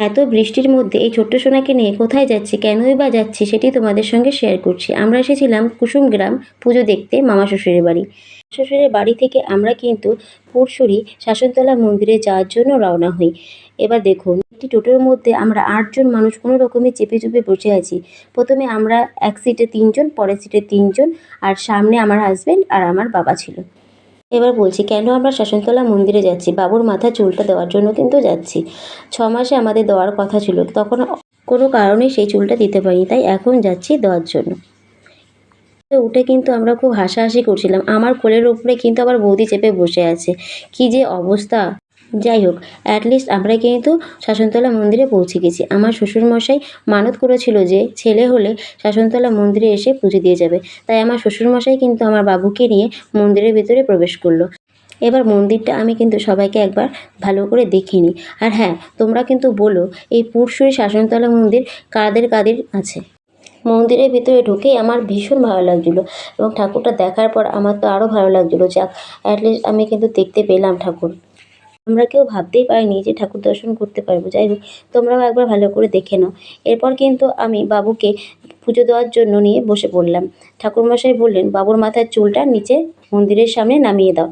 এত বৃষ্টির মধ্যে এই ছোট্ট সোনাকে নিয়ে কোথায় যাচ্ছি, কেনই বা যাচ্ছি, সেটি তোমাদের সঙ্গে শেয়ার করছি। আমরা এসেছিলাম কুসুমগ্রাম পুজো দেখতে মামা শ্বশুরের বাড়ি। শ্বশুরের বাড়ি থেকে আমরা কিন্তু পুরসুরি শাসনতলা মন্দিরে যাওয়ার জন্য রওনা হই। এবার দেখুন, একটি টোটোর মধ্যে আমরা ৮ জন মানুষ কোনো রকমে চেপে চুপে বসে আছি। প্রথমে আমরা এক সিটে ৩ জন, পরের সিটে ৩ জন, আর সামনে আমার হাজব্যান্ড আর আমার বাবা ছিল। এবার বলছি কেন আমরা শাসনতলা মন্দিরে যাচ্ছি। বাবুর মাথায় চুলটা দেওয়ার জন্য কিন্তু যাচ্ছি। ৬ মাসে আমাদের দেওয়ার কথা ছিল, তখন কোনো কারণে সেই চুলটা দিতে পারিনি, তাই এখন যাচ্ছি দেওয়ার জন্য। তো উঠে কিন্তু আমরা খুব হাসাহাসি করছিলাম। আমার কোলের ওপরে কিন্তু আবার বৌদি চেপে বসে আছে। কী যে অবস্থা! যাই হোক, অ্যাটলিস্ট আমরা কিন্তু শাসনতলা মন্দিরে পৌঁছে গেছি। আমার শ্বশুরমশাই মানত করেছিল যে ছেলে হলে শাসনতলা মন্দিরে এসে পুজো দিয়ে যাবে। তাই আমার শ্বশুরমশাই কিন্তু আমার বাবুকে নিয়ে মন্দিরের ভিতরে প্রবেশ করলো। এবার মন্দিরটা আমি কিন্তু সবাইকে একবার ভালো করে দেখিয়ে নিই। আর হ্যাঁ, তোমরা কিন্তু বলো এই পুরসুরি শাসনতলা মন্দির কাদের কাদের আছে। মন্দিরের ভিতরে ঢুকেই আমার ভীষণ ভালো লাগছিলো, এবং ঠাকুরটা দেখার পর আমার তো আরও ভালো লাগছিলো। যাক, অ্যাটলিস্ট আমি কিন্তু দেখতে পেলাম ঠাকুর। আমরা কেউ ভাবতেই পারিনি যে ঠাকুর দর্শন করতে পারবো। যাই হোক, তোমরাও একবার ভালো করে দেখে নাও। এরপর কিন্তু আমি বাবুকে পুজো দেওয়ার জন্য নিয়ে বসে পড়লাম। ঠাকুরমশাই বললেন, বাবুর মাথার চুলটা নিচে মন্দিরের সামনে নামিয়ে দাও।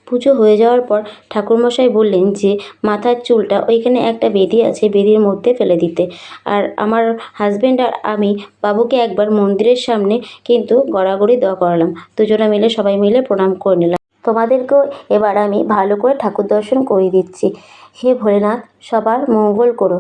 পুজো হয়ে যাওয়ার পর ঠাকুরমশাই বললেন যে মাথার চুলটা ওইখানে একটা বেদি আছে, বেদির মধ্যে ফেলে দিতে। আর আমার হাজব্যান্ড আর আমি বাবুকে একবার মন্দিরের সামনে কিন্তু গড়াগড়ি দেওয়া করালাম। দুজনে মিলে সবাই মিলে প্রণাম করে নিলাম। তোমাদেরকেও এবার আমি ভালো করে ঠাকুর দর্শন করিয়ে দিচ্ছি। হে ভোলেনাথ, সবার মঙ্গল করো।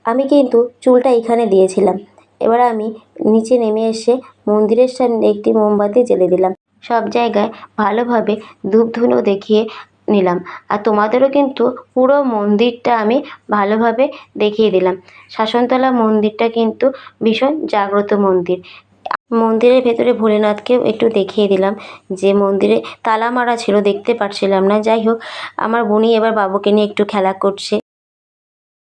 আমি কিন্তু চুলটা এখানে দিয়েছিলাম। এবার আমি নিচে নেমে এসে মন্দিরের সামনে একটি মোমবাতি জ্বেলে দিলাম। সব জায়গায় ভালোভাবে ধূপ ধুনো দেখিয়ে নিলাম। আর তোমাদেরও কিন্তু পুরো মন্দিরটা আমি ভালোভাবে দেখিয়ে দিলাম। শাসনতলা মন্দিরটা কিন্তু ভীষণ জাগ্রত মন্দির। মন্দিরের ভেতরে ভোলেনাথকেও একটু দেখিয়ে দিলাম, যে মন্দিরে তালা মারা ছিল, দেখতে পাচ্ছিলাম না। যাই হোক, আমার বোনই এবার বাবুকে নিয়ে একটু খেলা করছে।